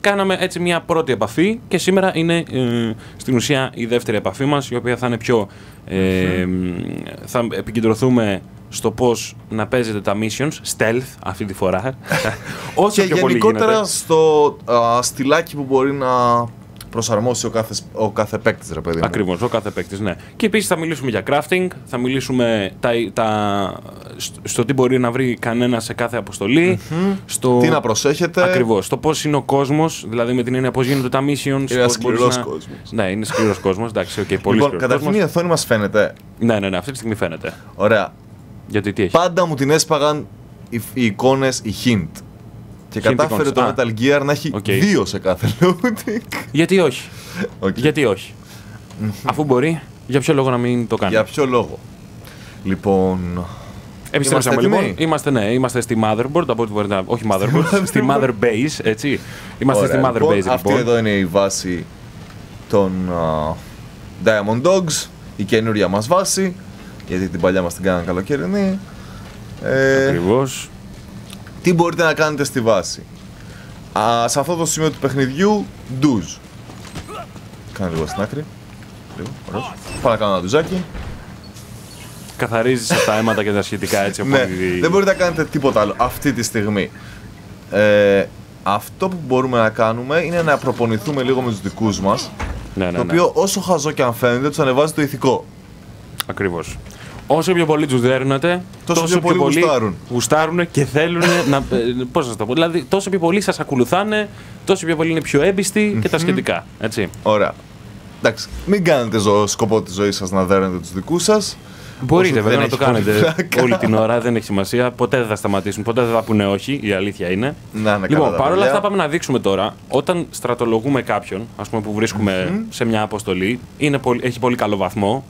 κάναμε έτσι μια πρώτη επαφή και σήμερα είναι στην ουσία η δεύτερη επαφή μας, η οποία θα είναι πιο... θα επικεντρωθούμε στο πώς να παίζετε τα missions, stealth αυτή τη φορά. Όσο και πιο πολύ γενικότερα γίνεται. στο στυλάκι που μπορεί να προσαρμόσει ο κάθε παίκτης, ρε παιδί μου. Ακριβώς, ο κάθε παίκτης, ναι. Και επίσης θα μιλήσουμε για crafting, θα μιλήσουμε στο τι μπορεί να βρει κανένα σε κάθε αποστολή. Τι να προσέχετε. Ακριβώς, στο πώς είναι ο κόσμος, δηλαδή με την έννοια πώς γίνονται τα missions. Είναι ένας σκληρός κόσμος. Ναι, είναι σκληρός κόσμος, εντάξει, okay, πολύ λοιπόν, σκληρός καταρχήν κόσμος. η οθόνη μας φαίνεται. Ναι, αυτή τη στιγμή φαίνεται. Ωραία. Γιατί τι έχει. Πάντα μου την έσπαγαν οι εικόνες, η hint. Και κατάφερε το Metal Gear να έχει 2 σε κάθε loading. Γιατί όχι. Γιατί όχι. Αφού μπορεί, για ποιο λόγο να μην το κάνει. Για ποιο λόγο. Λοιπόν. Επιστρέψαμε λοιπόν. Είμαστε στη Motherboard, από ό,τι μπορείτε να. Όχι Motherboard, στη Mother Base, έτσι. Είμαστε στη Mother Base λοιπόν. Αυτή εδώ είναι η βάση των Diamond Dogs, η καινούρια μας βάση. Γιατί την παλιά μας την κάνανε καλοκαιρινή. Ακριβώς. Τι μπορείτε να κάνετε στη βάση. Σε αυτό το σημείο του παιχνιδιού, ντουζ. Κάνε λίγο στην άκρη. Λίγο, ωραίος. Πάω να κάνω ένα ντουζάκι. Καθαρίζεις τα αίματα και τα σχετικά έτσι. Ναι, δεν μπορείτε να κάνετε τίποτα άλλο αυτή τη στιγμή. Αυτό που μπορούμε να κάνουμε είναι να προπονηθούμε λίγο με τους δικούς μας. Το οποίο όσο χαζό και αν φαίνεται, τους ανεβάζει το ηθικό. Ακριβώς. Όσο πιο πολύ τους δέρνετε, τόσο πιο πολύ γουστάρουν και θέλουν να. Πώς να σας το πω. Δηλαδή, τόσο πιο πολύ σας ακολουθάνε, τόσο πιο πολύ είναι πιο έμπιστοι και τα σχετικά. Έτσι. Ωραία. Εντάξει, μην κάνετε σκοπό τη ζωή σας να δέρνετε τους δικούς σας. Μπορείτε βέβαια να το κάνετε όλη την ώρα, δεν έχει σημασία. Ποτέ δεν θα σταματήσουν, ποτέ δεν θα πούνε όχι, η αλήθεια είναι. Λοιπόν, παρόλα αυτά πάμε να δείξουμε τώρα, όταν στρατολογούμε κάποιον, ας πούμε που βρίσκουμε σε μια αποστολή, έχει πολύ καλό βαθμό.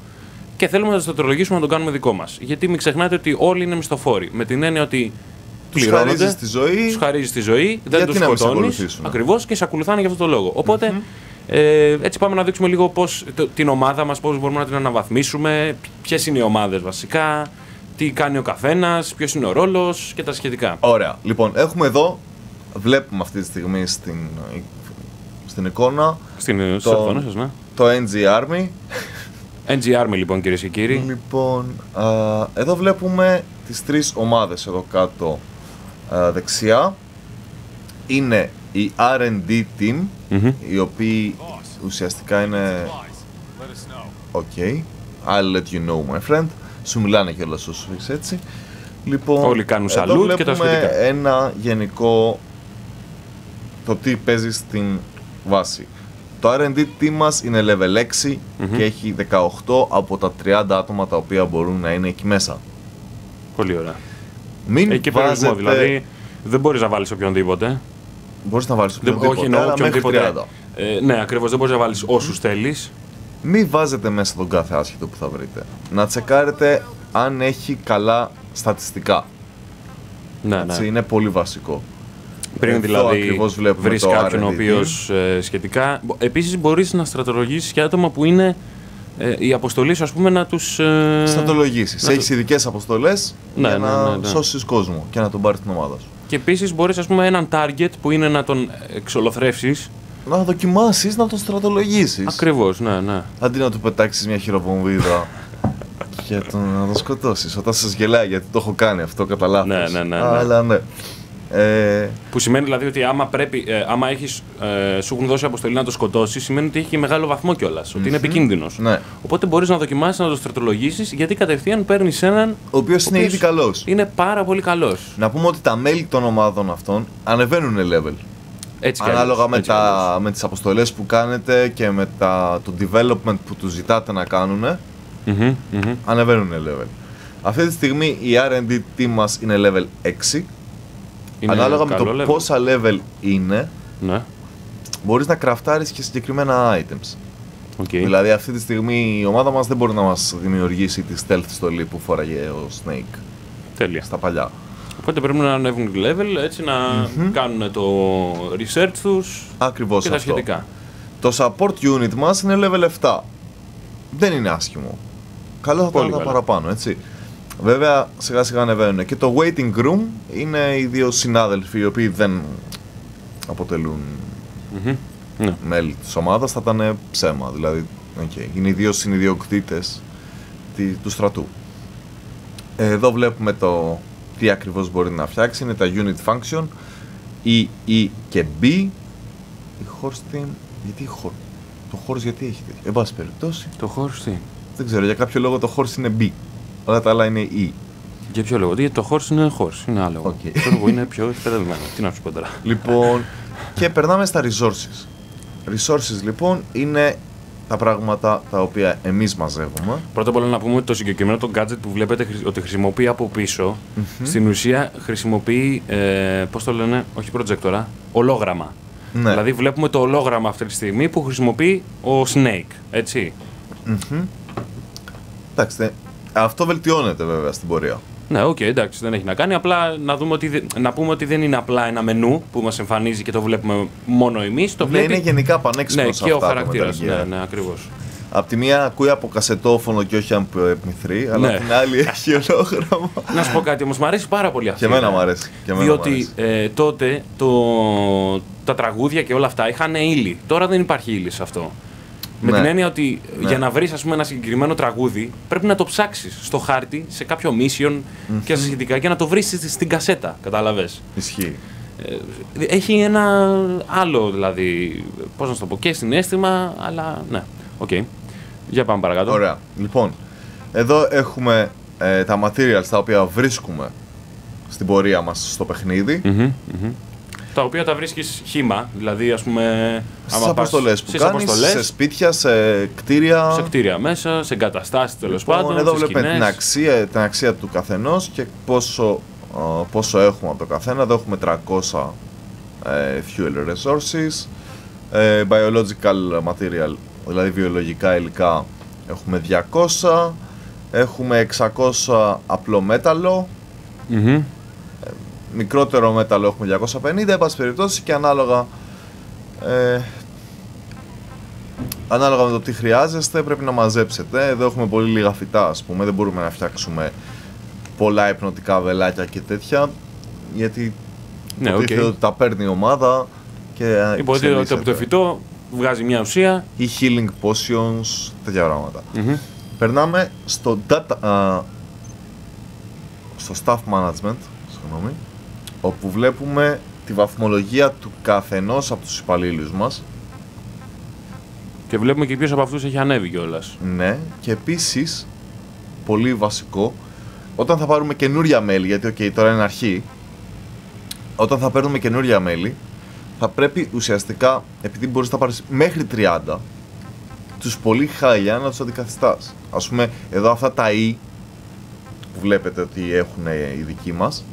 Και θέλουμε να το στρατολογήσουμε να τον κάνουμε δικό μας. Γιατί μην ξεχνάτε ότι όλοι είναι μισθοφόροι. Με την έννοια ότι πληρώνονται, τους χαρίζεις τη ζωή, δεν τους σκοτώνεις. Ακριβώς και σε ακολουθάνε για αυτόν τον λόγο. Οπότε έτσι πάμε να δείξουμε λίγο την ομάδα μας, πώς μπορούμε να την αναβαθμίσουμε, ποιες είναι οι ομάδες βασικά, τι κάνει ο καθένας, ποιος είναι ο ρόλος και τα σχετικά. Ωραία. Λοιπόν, έχουμε εδώ, βλέπουμε αυτή τη στιγμή στην εικόνα το NG Army. NG Army λοιπόν κυρίες και κύριοι. Λοιπόν, εδώ βλέπουμε τις τρεις ομάδες εδώ κάτω δεξιά. Είναι η R&D Team, οι οποίοι ουσιαστικά είναι... Ok, I'll let you know my friend. Σου μιλάνε κιόλας όσο είσαι έτσι. Λοιπόν, όλοι κάνουν σαλούτ και τα σχετικά. Εδώ βλέπουμε ένα γενικό το τι παίζει στην βάση. Το R&D team μας είναι level 6 και έχει 18 από τα 30 άτομα τα οποία μπορούν να είναι εκεί μέσα. Πολύ ωραία. Μην βάζετε... δηλαδή δεν μπορείς να βάλεις οποιονδήποτε. Μπορείς να βάλεις οποιονδήποτε, όχι, αλλά μέχρι 30. Ναι, ακριβώς, δεν μπορείς να βάλεις όσους θέλεις. Μην βάζετε μέσα τον κάθε άσχετο που θα βρείτε. Να τσεκάρετε αν έχει καλά στατιστικά. Ναι, έτσι, είναι πολύ βασικό. Πριν δηλαδή βρεις κάποιον ο οποίος σχετικά... Επίσης μπορείς να στρατολογήσεις και άτομα που είναι η αποστολή σου, ας πούμε, να τους... στρατολογήσεις. Έχεις ειδικές αποστολές για να σώσεις κόσμο και να τον πάρεις στην ομάδα σου. Και επίσης μπορείς, ας πούμε, έναν target που είναι να τον εξολοθρεύσεις. Να δοκιμάσεις να τον στρατολογήσεις. Ακριβώς, ναι. Αντί να του πετάξεις μια χειροβομβίδα και να τον σκοτώσεις. Όταν σας γελάει, γιατί το έχω κάνει αυτό κατά λάθος. Ναι. Αλλά ναι. Που σημαίνει δηλαδή ότι άμα σου έχουν δώσει αποστολή να το σκοτώσεις, σημαίνει ότι έχει και μεγάλο βαθμό κιόλας, ότι είναι επικίνδυνος. Ναι. Οπότε μπορείς να δοκιμάσεις να το στρατολογήσεις, γιατί κατευθείαν παίρνεις έναν ο οποίος είναι ήδη καλός. Είναι πάρα πολύ καλός. Να πούμε ότι τα μέλη των ομάδων αυτών ανεβαίνουν level. Έτσι ανάλογα με τις αποστολές που κάνετε και με το development που τους ζητάτε να κάνουν, ανεβαίνουν level. Αυτή τη στιγμή η R&D team μας είναι level 6. Είναι ανάλογα με το level. Πόσα level είναι, ναι, μπορείς να κραφτάρεις και συγκεκριμένα items. Δηλαδή αυτή τη στιγμή η ομάδα μας δεν μπορεί να μας δημιουργήσει τη stealth στολή που φόραγε ο Snake. Τέλεια. Στα παλιά. Οπότε πρέπει να ανέβουν level, έτσι να κάνουν το research τους. Ακριβώς και τα σχετικά. Το support unit μας είναι level 7. Δεν είναι άσχημο. Καλό θα το παραπάνω, έτσι. Βέβαια, σιγά σιγά ανεβαίνουν. Και το waiting room είναι οι δύο συνάδελφοι οι οποίοι δεν αποτελούν μέλη της ομάδας θα ήταν ψέμα. Δηλαδή, είναι οι δύο συνιδιοκτήτες του στρατού. Εδώ βλέπουμε το τι ακριβώς μπορεί να φτιάξει. Είναι τα unit function E, E και B. Η horse team, γιατί το horse γιατί έχει τέτοιο, εν πάση περιπτώσει. Το horse τι? Δεν ξέρω, για κάποιο λόγο το horse είναι B, όλα τα άλλα είναι E. Για ποιο λόγο? Γιατί το horse είναι horse, είναι άλλο. Το λόγο είναι πιο εκπαιδευμένο. Τι να σου πω τώρα. Λοιπόν, και περνάμε στα resources. Resources λοιπόν είναι τα πράγματα τα οποία εμείς μαζεύουμε. Πρώτα απ' όλα να πούμε ότι το συγκεκριμένο το gadget που βλέπετε ότι χρησιμοποιεί από πίσω, στην ουσία χρησιμοποιεί, πώς το λένε, όχι προτζέκτορα, ολόγραμμα. Ναι. Δηλαδή βλέπουμε το ολόγραμμα αυτή τη στιγμή που χρησιμοποιεί ο Snake, έτσι. Εντάξει, αυτό βελτιώνεται βέβαια στην πορεία. Ναι, εντάξει, δεν έχει να κάνει. Απλά να πούμε ότι δεν είναι απλά ένα μενού που μας εμφανίζει και το βλέπουμε μόνο εμείς. Το βλέπει... είναι γενικά πανέξυπνο σε αυτά. Ναι, και ο χαρακτήρας. Ναι, ακριβώς. Απ' τη μία ακούει από κασετόφωνο και όχι από MP3, αλλά απ' την άλλη έχει ολόγραμμα. Να σου πω κάτι όμως, μου αρέσει πάρα πολύ αυτό. Και εμένα μου αρέσει. Διότι τότε τα τραγούδια και όλα αυτά είχαν ύλη. Τώρα δεν υπάρχει ύλη σε αυτό. Με την έννοια ότι για να βρεις ένα συγκεκριμένο τραγούδι πρέπει να το ψάξεις στο χάρτη, σε κάποιο mission και στα σχετικά και να το βρεις στην κασέτα, κατάλαβες. Ισχύει. Έχει ένα άλλο, δηλαδή, πώς να σου το πω, και συναίσθημα, αλλά ναι. Για πάμε παρακάτω. Ωραία. Λοιπόν, εδώ έχουμε τα materials τα οποία βρίσκουμε στην πορεία μας στο παιχνίδι. Τα οποία τα βρίσκεις χύμα, δηλαδή ας πούμε... Στις αποστολές που κάνεις, σε σπίτια, σε κτίρια... Σε κτίρια μέσα, σε εγκαταστάσεις τέλος πάντων, εδώ βλέπετε την αξία του καθενός και πόσο έχουμε από το καθένα. Εδώ έχουμε 300 fuel resources, biological material, δηλαδή βιολογικά υλικά, έχουμε 200, έχουμε 600 απλό μέταλλο, μικρότερο μέταλλο έχουμε 250, εν πάση περιπτώσει, και ανάλογα με το τι χρειάζεστε πρέπει να μαζέψετε. Εδώ έχουμε πολύ λίγα φυτά, ας πούμε, δεν μπορούμε να φτιάξουμε πολλά υπνοτικά βελάκια και τέτοια, γιατί υποτίθεται ότι τα παίρνει η ομάδα και υποτίθεται ότι από το φυτό βγάζει μια ουσία ή healing potions, τέτοια πράγματα. Περνάμε στο staff management, συγγνώμη, όπου βλέπουμε τη βαθμολογία του καθενός από τους υπαλλήλους μας. Και βλέπουμε και ποιος από αυτούς έχει ανέβει κιόλας. Ναι, και επίσης, πολύ βασικό, όταν θα πάρουμε καινούρια μέλη, γιατί τώρα είναι αρχή, όταν θα παίρνουμε καινούρια μέλη, θα πρέπει ουσιαστικά, επειδή μπορείς να πάρεις μέχρι 30, τους πολύ χάλια να τους αντικαθιστάς. Ας πούμε, εδώ αυτά τα E που βλέπετε ότι έχουν οι δικοί μας,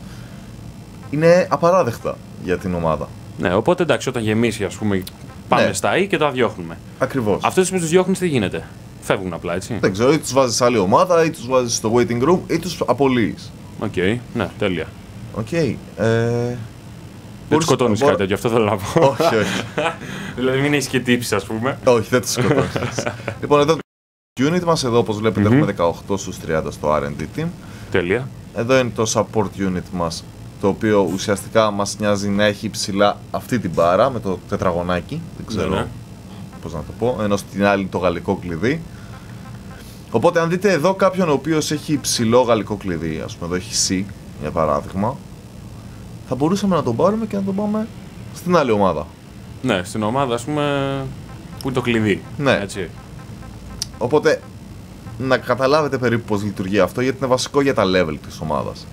είναι απαράδεκτα για την ομάδα. Ναι, οπότε εντάξει, όταν γεμίσει, ας πούμε, πάμε στα E και τα διώχνουμε. Ακριβώς. Αυτές που τους διώχνεις τι γίνεται? Φεύγουν απλά, έτσι. Δεν ξέρω, ή τους βάζεις σε άλλη ομάδα, ή τους βάζεις στο waiting room, ή τους απολύεις. Ναι, τέλεια. Δεν τους σκοτώνεις κάτι τέτοιο, αυτό θέλω να πω. Όχι, όχι. Δηλαδή μην έχεις και τύψεις, ας πούμε. Όχι, δεν τους σκοτώνεις. Λοιπόν, εδώ το unit μας, εδώ όπως βλέπετε έχουμε 18 στους 30 στο R&D team. Τέλεια. Εδώ είναι το support unit μας, το οποίο ουσιαστικά μας νοιάζει να έχει ψηλά αυτή την μπάρα με το τετραγωνάκι. Δεν ξέρω πώς να το πω, ενώ στην άλλη το γαλλικό κλειδί. Οπότε αν δείτε εδώ κάποιον ο οποίος έχει ψηλό γαλλικό κλειδί, ας πούμε εδώ έχει C για παράδειγμα, θα μπορούσαμε να τον πάρουμε και να τον πάμε στην άλλη ομάδα. Ναι, στην ομάδα ας πούμε που είναι το κλειδί. Ναι. Έτσι. Οπότε να καταλάβετε περίπου πώς λειτουργεί αυτό, γιατί είναι βασικό για τα level της ομάδας.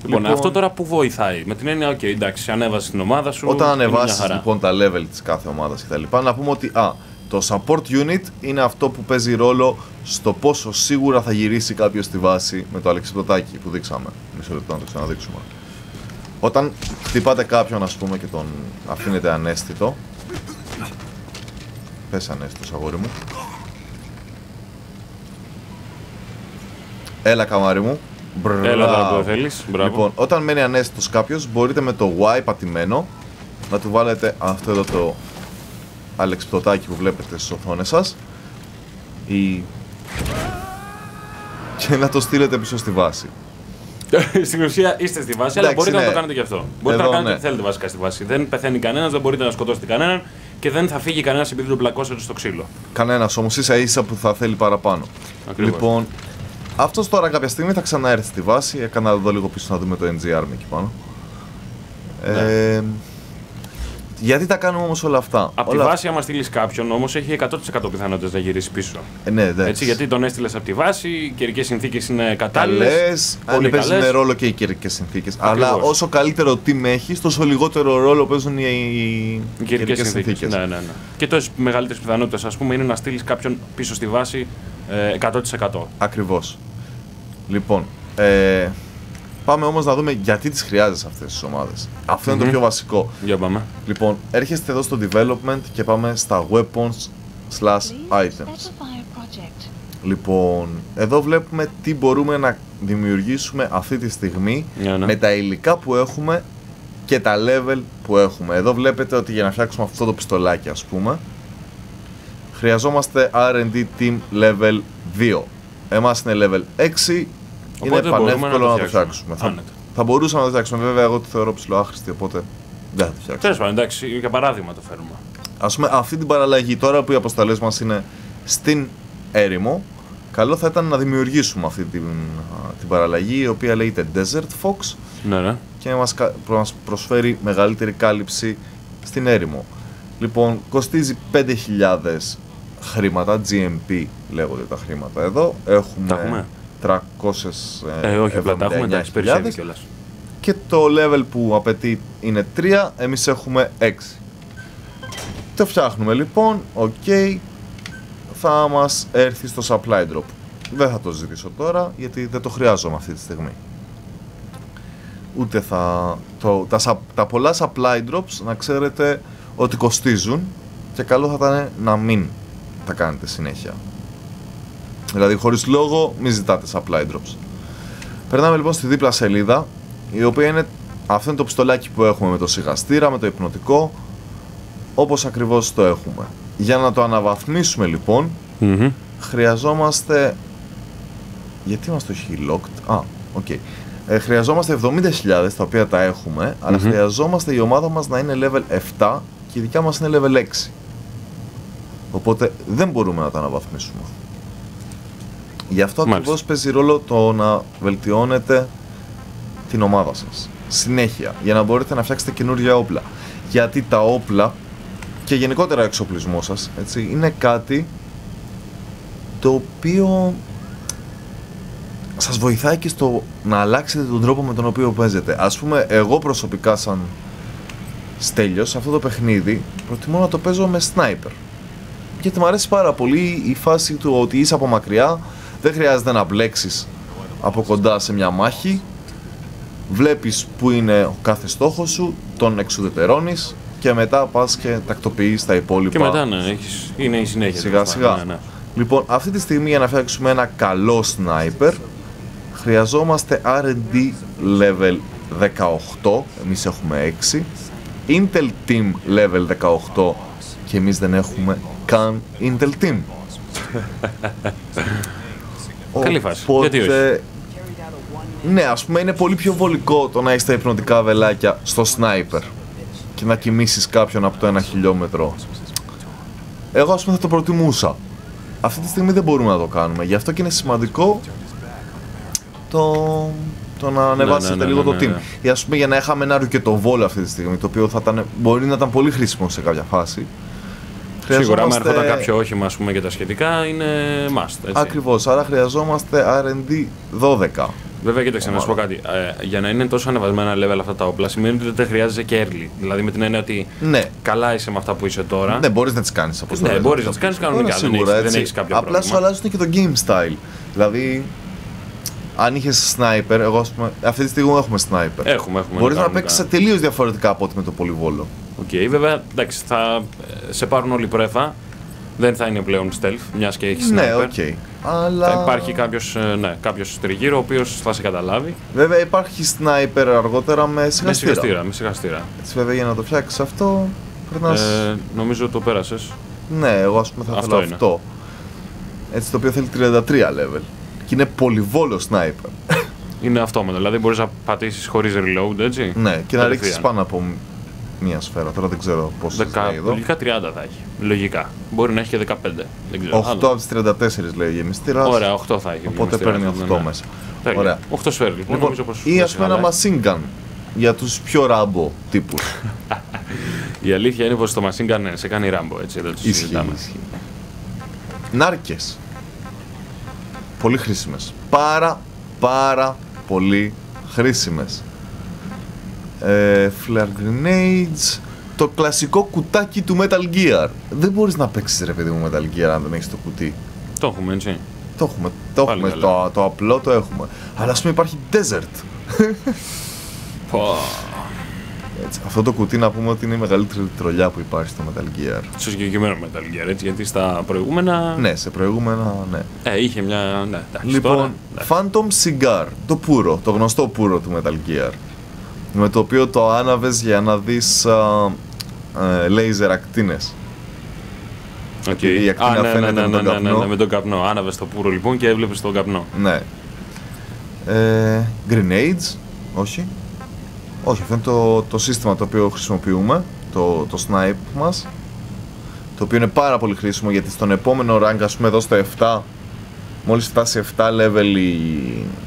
Λοιπόν, αυτό τώρα που βοηθάει, με την έννοια, εντάξει, ανέβασες την ομάδα σου. Όταν ανεβάσεις λοιπόν τα level της κάθε ομάδας κτλ., να πούμε ότι το support unit είναι αυτό που παίζει ρόλο στο πόσο σίγουρα θα γυρίσει κάποιος στη βάση με το αλεξιπτωτάκι που δείξαμε. Μισό λεπτό να το ξαναδείξουμε. Όταν χτυπάτε κάποιον, ας πούμε, και τον αφήνετε ανέστητο. Πες ανέστητος, αγόρι μου. Έλα, καμάρι μου. Έλα τώρα που θέλεις. Λοιπόν, όταν μένει ανέστητος κάποιος, μπορείτε με το Y πατημένο να του βάλετε αυτό εδώ το αλεξιπτωτάκι που βλέπετε στις οθόνες σας και να το στείλετε πίσω στη βάση. Στην ουσία είστε στη βάση, αλλά μπορείτε να το κάνετε και αυτό. Μπορείτε να κάνετε ό,τι θέλετε βασικά στη βάση. Δεν πεθαίνει κανένας, δεν μπορείτε να σκοτώσετε κανέναν και δεν θα φύγει κανένας επειδή τον πλακώσετε στο ξύλο. Κανένας όμως, ίσα που θα θέλει παραπάνω. Ακριβώς. Λοιπόν, αυτός τώρα κάποια στιγμή θα ξαναέρθει στη βάση. Έκανα εδώ λίγο πίσω να δούμε το NG Army εκεί πάνω. Ναι. Γιατί τα κάνουμε όμως όλα αυτά? Από τη βάση, άμα στείλει κάποιον, όμως έχει 100% πιθανότητες να γυρίσει πίσω. Ναι, έτσι, γιατί τον έστειλες από τη βάση, οι καιρικές συνθήκες είναι κατάλληλες. Αν παίζουν ρόλο και οι καιρικές συνθήκες. Αλλά όσο καλύτερο team έχεις, τόσο λιγότερο ρόλο παίζουν οι καιρικές συνθήκες. Ναι. Και τόσες μεγαλύτερες πιθανότητες, ας πούμε, είναι να στείλεις κάποιον πίσω στη βάση 100%. Ακριβώς. Λοιπόν, πάμε όμως να δούμε γιατί τις χρειάζεσαι αυτές τις ομάδες. Αυτό είναι το πιο βασικό. Για πάμε. Λοιπόν, έρχεστε εδώ στο development και πάμε στα weapons/items. Λοιπόν, εδώ βλέπουμε τι μπορούμε να δημιουργήσουμε αυτή τη στιγμή με τα υλικά που έχουμε και τα level που έχουμε. Εδώ βλέπετε ότι για να φτιάξουμε αυτό το πιστολάκι, ας πούμε, χρειαζόμαστε R&D team level 2. Εμάς είναι level 6. Οπότε είναι πανεύκολο να το φτιάξουμε. Θα μπορούσαμε να το φτιάξουμε. Βέβαια, εγώ το θεωρώ ψηλοάχρηστη, οπότε δεν θα το φτιάξουμε. Τέλος πάντων, εντάξει, για παράδειγμα το φέρουμε. Ας πούμε, αυτή την παραλλαγή τώρα που οι αποστολές μας είναι στην έρημο, καλό θα ήταν να δημιουργήσουμε αυτή την παραλλαγή, η οποία λέγεται Desert Fox και μας προσφέρει μεγαλύτερη κάλυψη στην έρημο. Λοιπόν, κοστίζει 5.000 χρήματα, GMP λέγονται τα χρήματα εδώ. Έχουμε 379.000 και το level που απαιτεί είναι 3, εμείς έχουμε 6. Το φτιάχνουμε λοιπόν, ok, θα μας έρθει στο supply drop. Δεν θα το ζητήσω τώρα γιατί δεν το χρειάζομαι αυτή τη στιγμή. Ούτε τα πολλά supply drops να ξέρετε ότι κοστίζουν και καλό θα ήταν να μην τα κάνετε συνέχεια. Δηλαδή χωρίς λόγο μην ζητάτε supply drops. Περνάμε λοιπόν στη δίπλα σελίδα, η οποία είναι αυτό είναι το πιστολάκι που έχουμε με το σιγαστήρα, με το υπνοτικό, όπως ακριβώς το έχουμε. Για να το αναβαθμίσουμε λοιπόν, χρειαζόμαστε... Γιατί μας το έχει locked? Χρειαζόμαστε 70.000, τα οποία τα έχουμε, αλλά χρειαζόμαστε η ομάδα μας να είναι level 7 και η δικιά μας είναι level 6. Οπότε δεν μπορούμε να τα αναβαθμίσουμε. Γι' αυτό ακριβώς παίζει ρόλο το να βελτιώνετε την ομάδα σας συνέχεια, για να μπορείτε να φτιάξετε καινούργια όπλα. Γιατί τα όπλα και γενικότερα ο εξοπλισμός σας, έτσι, είναι κάτι το οποίο σας βοηθάει και στο να αλλάξετε τον τρόπο με τον οποίο παίζετε. Ας πούμε, εγώ προσωπικά σαν Στέλιος, σε αυτό το παιχνίδι προτιμώ να το παίζω με sniper. Γιατί μου αρέσει πάρα πολύ η φάση του ότι είσαι από μακριά, δεν χρειάζεται να μπλέξεις από κοντά σε μια μάχη. Βλέπεις που είναι ο κάθε στόχος σου, τον εξουδετερώνεις και μετά πας και τακτοποιείς τα υπόλοιπα. Και μετά είναι η συνέχεια. Σιγά σιγά. Ναι. Λοιπόν, αυτή τη στιγμή για να φτιάξουμε ένα καλό sniper χρειαζόμαστε R&D level 18, εμείς έχουμε 6, Intel Team level 18 και εμείς δεν έχουμε καν Intel Team. Καλή φάση. Γιατί όχι? Ναι, ας πούμε είναι πολύ πιο βολικό το να έχεις τα υπνοτικά βελάκια στο sniper και να κοιμήσεις κάποιον από το 1 χιλιόμετρο. Εγώ ας πούμε θα το προτιμούσα. Αυτή τη στιγμή δεν μπορούμε να το κάνουμε, γι' αυτό και είναι σημαντικό το να ανεβάσετε λίγο το team. Ή ας πούμε για να είχαμε ένα ρουκετοβόλο αυτή τη στιγμή, το οποίο μπορεί να ήταν πολύ χρήσιμο σε κάποια φάση. Σίγουρα, άμα έρχονταν κάποιο όχημα ας πούμε, και τα σχετικά, είναι must. Έτσι. Ακριβώς, άρα χρειαζόμαστε R&D 12. Βέβαια, κοίταξε να σου πω κάτι. Για να είναι τόσο ανεβασμένα level αυτά τα όπλα, σημαίνει ότι δεν χρειάζεσαι και early. Δηλαδή, με την έννοια ότι καλά είσαι με αυτά που είσαι τώρα. Ναι, μπορείς να τις κάνεις αποστολές. Ναι, μπορείς να τις κάνεις κανονικά. Σίγουρα, δεν έχεις κάποιο πρόβλημα. Απλά σου αλλάζουν και το game style. Δηλαδή, αν είχες sniper, εγώ αυτή τη στιγμή έχουμε sniper. Έχουμε. Μπορείς να παίξεις τελείως διαφορετικά από ό,τι με το πολυβόλο. Οκ, βέβαια, εντάξει, θα σε πάρουν όλοι πρέφα. Δεν θα είναι πλέον stealth, μιας και έχει sniper. Ναι, οκ. Αλλά... Θα υπάρχει κάποιος τριγύρω, ο οποίος θα σε καταλάβει. Βέβαια, υπάρχει sniper αργότερα με σιγαστήρα. Με σιγαστήρα. Έτσι, βέβαια, για να το φτιάξεις αυτό, πρέπει να... Νομίζω το πέρασες. Ναι, εγώ ας πούμε θα ήθελα αυτό. Έτσι, το οποίο θέλει 33 level. Και είναι πολυβόλο sniper. Είναι αυτόματο, δηλαδή μπορείς να πατήσεις χωρίς reload, έτσι. Ναι, και να ρίξεις πάνω από μία σφαίρα. Τώρα δεν ξέρω πόσο θα έχει. Λογικά 30 θα έχει. Λογικά. Μπορεί να έχει και 15. Δεν ξέρω. 8 από τις 34 λέει ο γεμιστήρας. Ωραία, 8 θα έχει. Οπότε παίρνει 8 μέσα. Ωραία. 8 σφαίρες. Λοιπόν, ή ας πούμε ένα machine gun για τους πιο ράμπο τύπους. Η αλήθεια είναι πως το machine gun σε κάνει ράμπο, έτσι. Ισχύει. Νάρκες. Πολύ χρήσιμες. Πάρα πολύ χρήσιμες. Flare grenades. Το κλασικό κουτάκι του Metal Gear. Δεν μπορείς να παίξεις ρε παιδί μου Metal Gear αν δεν έχεις το κουτί. Το έχουμε, έτσι. Το έχουμε. Το απλό το έχουμε. Αλλά ας πούμε υπάρχει desert. Έτσι, αυτό το κουτί να πούμε ότι είναι η μεγαλύτερη τρολιά που υπάρχει στο Metal Gear. Στο συγκεκριμένο Metal Gear, έτσι, γιατί στα προηγούμενα... Ναι, σε προηγούμενα, ναι. Είχε μια... Ναι, λοιπόν, τώρα, Phantom Cigar, το γνωστό πουρο του Metal Gear, με το οποίο το άναβες για να δεις λέιζερ ακτίνες. Okay. Η ακτίνα φαίνεται με τον καπνό. Ναι, με τον καπνό. Άναβες το πουρο λοιπόν και έβλεπες τον καπνό. Ναι. Grenades, όχι. Όχι, αυτό είναι το σύστημα το οποίο χρησιμοποιούμε, το snipe μας, το οποίο είναι πάρα πολύ χρήσιμο γιατί στον επόμενο rank, ας πούμε εδώ στο 7, μόλις φτάσει 7 level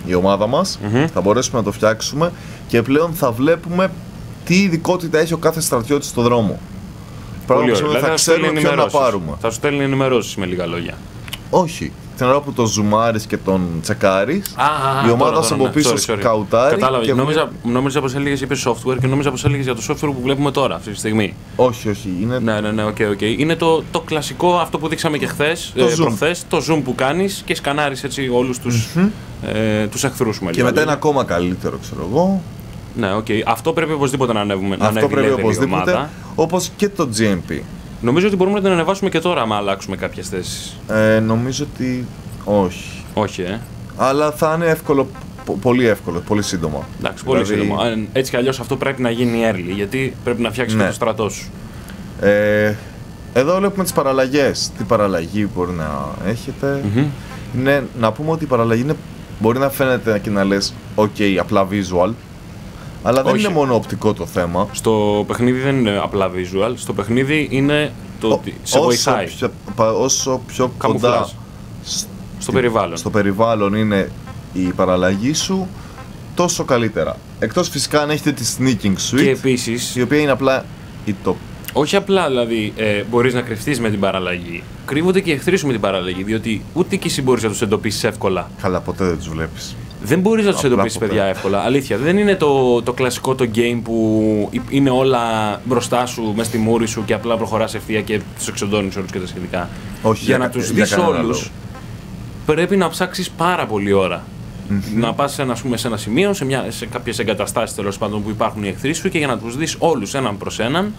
η ομάδα μας, θα μπορέσουμε να το φτιάξουμε και πλέον θα βλέπουμε τι ειδικότητα έχει ο κάθε στρατιώτης στο δρόμο. Πράγμα που θα ξέρουμε ποιον να πάρουμε. Θα σου στέλνει ενημερώσεις με λίγα λόγια. Όχι. Την ώρα που το ζουμάρεις και τον τσεκάρεις, η ομάδα σου από πίσω σκαουτάρει. Κατάλαβε. Και... Νόμιζα πως έλεγες, είπες software και νόμιζα πως έλεγες για το software που βλέπουμε τώρα αυτή τη στιγμή. Όχι. Είναι... Ναι, οκ. Είναι το κλασικό αυτό που δείξαμε και χθες, προχθές, το zoom που κάνεις και σκανάρεις έτσι όλους τους εχθρούς με. Και μετά είναι ακόμα καλύτερο, ξέρω εγώ. Ναι, οκ. Αυτό πρέπει οπωσδήποτε να ανέβουμε. Αυτό πρέπει οπωσδήποτε, όπως και το GMP. Νομίζω ότι μπορούμε να την ανεβάσουμε και τώρα, άμα αλλάξουμε κάποιες θέσεις. Νομίζω ότι όχι. Όχι, Αλλά θα είναι εύκολο, πολύ εύκολο, πολύ σύντομα. Εντάξει, πολύ σύντομα. Έτσι κι αλλιώς αυτό πρέπει να γίνει early, γιατί πρέπει να φτιάξεις και το στρατό σου. Εδώ βλέπουμε τις παραλλαγές. Τι παραλλαγή μπορεί να έχετε. Είναι, να πούμε ότι η παραλλαγή μπορεί να φαίνεται και να λες ok, απλά visual. Αλλά δεν είναι μόνο οπτικό το θέμα. Στο παιχνίδι δεν είναι απλά visual. Στο παιχνίδι είναι το ότι σε βοηθάει. Όσο πιο κοντά στο περιβάλλον είναι η παραλλαγή σου, τόσο καλύτερα. Εκτός φυσικά αν έχετε τη sneaking suite, και επίσης, η οποία είναι απλά η top. Όχι απλά δηλαδή μπορείς να κρυφτείς με την παραλλαγή. Κρύβονται και οι εχθροί σου με την παραλλαγή, διότι ούτε και εσύ μπορείς να τους εντοπίσεις εύκολα. Καλά, ποτέ δεν τους βλέπεις. Δεν μπορείς να τους εντοπίσεις, παιδιά, εύκολα. Αλήθεια. Δεν είναι το κλασικό το game που είναι όλα μπροστά σου, μες στη μούρη σου και απλά προχωράς ευθεία και τους εξοντώνεις όλους και τα σχετικά. Όχι, για να τους δεις όλους, πρέπει να ψάξεις πάρα πολλή ώρα. Να πας σε ένα σημείο, σε κάποιες εγκαταστάσεις τέλος πάντων που υπάρχουν οι εχθροί σου και για να τους δεις όλους έναν προς έναν.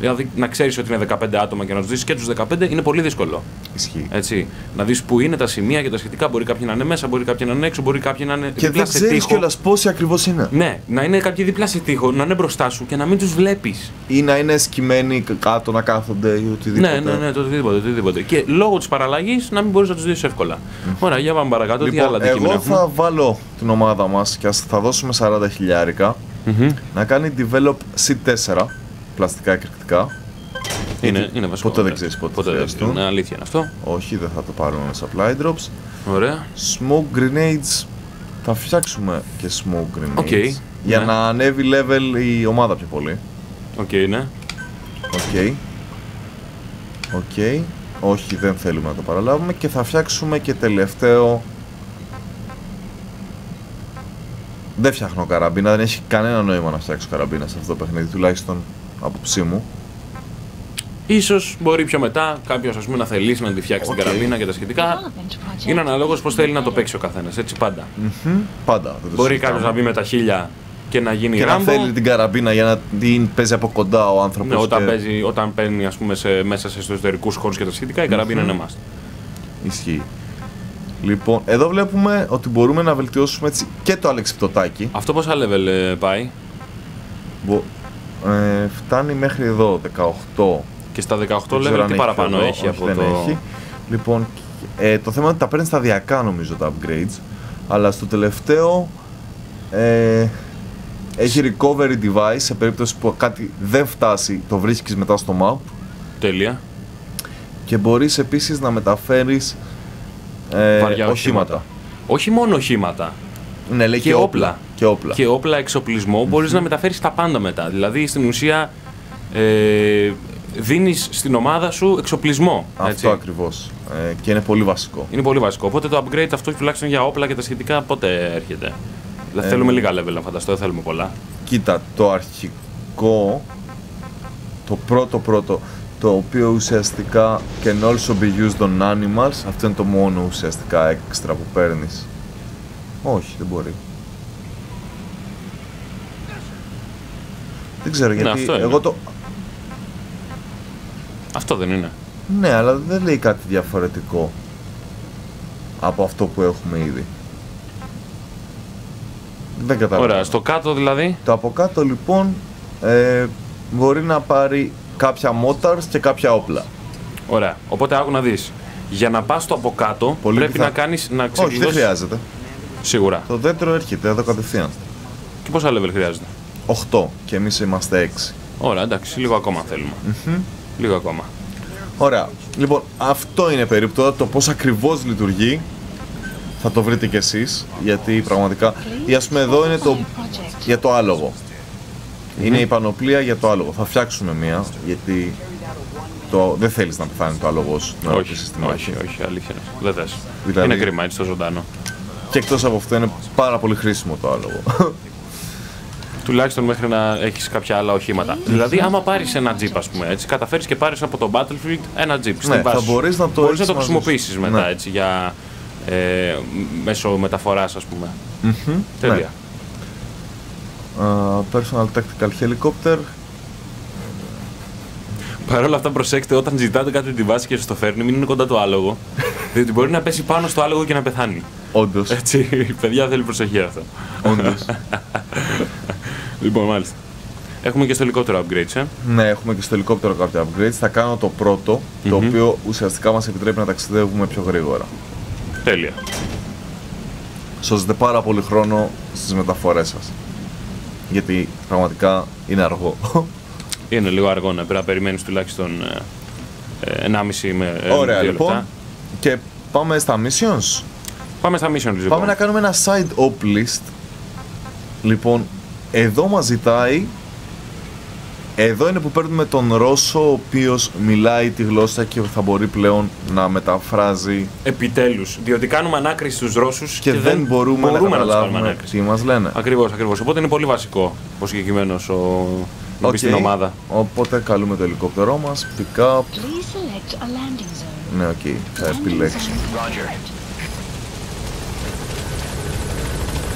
Δηλαδή να ξέρεις ότι είναι 15 άτομα και να τους δεις και τους 15 είναι πολύ δύσκολο. Ισχύει. Έτσι. Να δεις που είναι τα σημεία και τα σχετικά. Μπορεί κάποιοι να είναι μέσα, μπορεί κάποιοι να είναι έξω, μπορεί κάποιοι να είναι και δίπλα σε τοίχο. Και δεν ξέρεις κιόλας πόσοι ακριβώς είναι. Ναι, να είναι κάποιοι δίπλα σε τοίχο, να είναι μπροστά σου και να μην τους βλέπεις. Ή να είναι σκυμμένοι κάτω, να κάθονται ή οτιδήποτε. Ναι, το οτιδήποτε. Και λόγω της παραλλαγής να μην μπορείς να τους δεις εύκολα. Ωραία, για πάμε παρακάτω. Λοιπόν, τι άλλα αντικείμενα εγώ θα βάλω την ομάδα μας και θα δώσουμε 40 χιλιάρικα να κάνει develop C4 πλαστικά εκρηκτικά. Είναι βασικό. Ποτέ δεν ξέρεις πότε θα χρειαστούν. Είναι αλήθεια είναι αυτό. Όχι, δεν θα το πάρουμε με supply drops. Ωραία. Smoke grenades. Θα φτιάξουμε και smoke grenades. Για να ανέβει level η ομάδα πιο πολύ. Ναι. Οκ. Όχι, δεν θέλουμε να το παραλάβουμε. Και θα φτιάξουμε και τελευταίο. Δεν φτιάχνω καραμπίνα, δεν έχει κανένα νόημα να φτιάξω καραμπίνα σε αυτό το παιχνίδι, τουλάχιστον άποψή μου. Ίσως μπορεί πιο μετά κάποιος ας πούμε να θελήσει να τη φτιάξει την καραμπίνα και τα σχετικά. Είναι αναλόγως πώς θέλει να το παίξει ο καθένας, έτσι πάντα. Πάντα. Μπορεί κάποιος να μπει με τα 1000 και να γίνει Ράμπο. Και να θέλει την καραμπίνα για να την παίζει από κοντά ο άνθρωπος. Ναι, όταν παίρνει ας πούμε μέσα σε εσωτερικούς χώρους και τα σχετικά, η καραμπίνα είναι must. Ισχύει. Λοιπόν, εδώ βλέπουμε ότι μπορούμε να βελτιώσουμε έτσι και το αλεξιπτωτάκι. Αυτό πόσα level πάει? Φτάνει μέχρι εδώ, 18. Και στα 18 level τι παραπάνω έχει από το... Έχει. Λοιπόν, το θέμα είναι ότι τα παίρνει σταδιακά νομίζω τα upgrades. Αλλά στο τελευταίο έχει recovery device σε περίπτωση που κάτι δεν φτάσει, το βρίσκεις μετά στο map. Τέλεια. Και μπορείς επίσης να μεταφέρεις οχήματα. Όχι μόνο οχήματα. Ναι, λέει και όπλα. Και όπλα, εξοπλισμό, μπορείς να μεταφέρεις τα πάντα μετά. Δηλαδή στην ουσία δίνεις στην ομάδα σου εξοπλισμό. Αυτό έτσι. ακριβώς. Και είναι πολύ βασικό. Είναι πολύ βασικό. Οπότε το upgrade αυτό τουλάχιστον για όπλα και τα σχετικά πότε έρχεται. Δηλαδή θέλουμε λίγα level να φανταστώ, δεν θέλουμε πολλά. Κοίτα, το αρχικό, το πρώτο, το οποίο ουσιαστικά can also be used on animals, αυτό είναι το μόνο ουσιαστικά έξτρα που παίρνεις. Όχι, δεν μπορεί. Δεν ξέρω γιατί, αυτό εγώ το... Αυτό δεν είναι. Ναι, αλλά δεν λέει κάτι διαφορετικό από αυτό που έχουμε ήδη. Δεν καταλαβαίνω. Ωραία, στο κάτω δηλαδή. Το από κάτω λοιπόν μπορεί να πάρει κάποια motors και κάποια όπλα. Ωραία, οπότε άκου να δεις. Για να πας στο από κάτω πρέπει να κάνεις, να ξεκλειδώσεις... Όχι, δεν χρειάζεται. Σίγουρα. Το δέντρο έρχεται εδώ κατευθείαν. Και πόσα level χρειάζεται? 8 και εμείς είμαστε 6. Ωραία, εντάξει, λίγο ακόμα θέλουμε. Λίγο ακόμα. Ωραία. Λοιπόν, αυτό είναι περίπου το πώς ακριβώς λειτουργεί. Θα το βρείτε κι εσείς, γιατί πραγματικά... Ή ας πούμε εδώ είναι για το άλογο. Είναι η πανοπλία για το άλογο. Θα φτιάξουμε μία, γιατί δεν θέλεις να πεθάνει το άλογο σου. Όχι, αλήθεια. Δεν θες. Δηλαδή... Είναι κρίμα, έτσι το ζωντανό. Και εκτός από αυτό είναι πάρα πολύ χρήσιμο το άλογο. Τουλάχιστον μέχρι να έχεις κάποια άλλα οχήματα. Δηλαδή, άμα πάρεις ένα jeep, ας πούμε, έτσι, καταφέρεις και πάρεις από το Battlefield ένα jeep στην βάση. Θα μπορείς να το χρησιμοποιήσεις μετά, έτσι, για μέσω μεταφοράς, ας πούμε. Τέλεια. Personal Tactical Helicopter. Παρ' όλα αυτά, προσέξτε, όταν ζητάτε κάτι τη βάση και σας το φέρνει, μην είναι κοντά το άλογο. Διότι μπορεί να πέσει πάνω στο άλογο και να πεθάνει. Όντως. Έτσι, παιδιά, θέλει προσοχή αυτό. Όντως. Λοιπόν, μάλιστα. Έχουμε και στο ελικόπτερο upgrades, Ναι, έχουμε και στο ελικόπτερο κάποια upgrades. Θα κάνω το πρώτο, το οποίο ουσιαστικά μας επιτρέπει να ταξιδεύουμε πιο γρήγορα. Τέλεια. Σώζετε πάρα πολύ χρόνο στις μεταφορές σας. Γιατί πραγματικά είναι αργό. Είναι λίγο αργό, ναι. Πρέπει να περιμένεις τουλάχιστον 1,5 με 2 λεπτά. Ωραία, λοιπόν. Και πάμε στα missions. Πάμε στα missions, λοιπόν. Πάμε να κάνουμε ένα side op list. Λοιπόν, εδώ μας ζητάει... Εδώ είναι που παίρνουμε τον Ρώσο, ο οποίος μιλάει τη γλώσσα και θα μπορεί πλέον να μεταφράζει. Επιτέλους, διότι κάνουμε ανάκριση στους Ρώσους και δεν μπορούμε να καταλάβουμε τι μας λένε. Ακριβώς, ακριβώς. Οπότε είναι πολύ βασικό ο συγκεκριμένος να μπει στην ομάδα. Οπότε καλούμε το ελικόπτερό μας, pick up. Ναι, οκ, θα επιλέξω.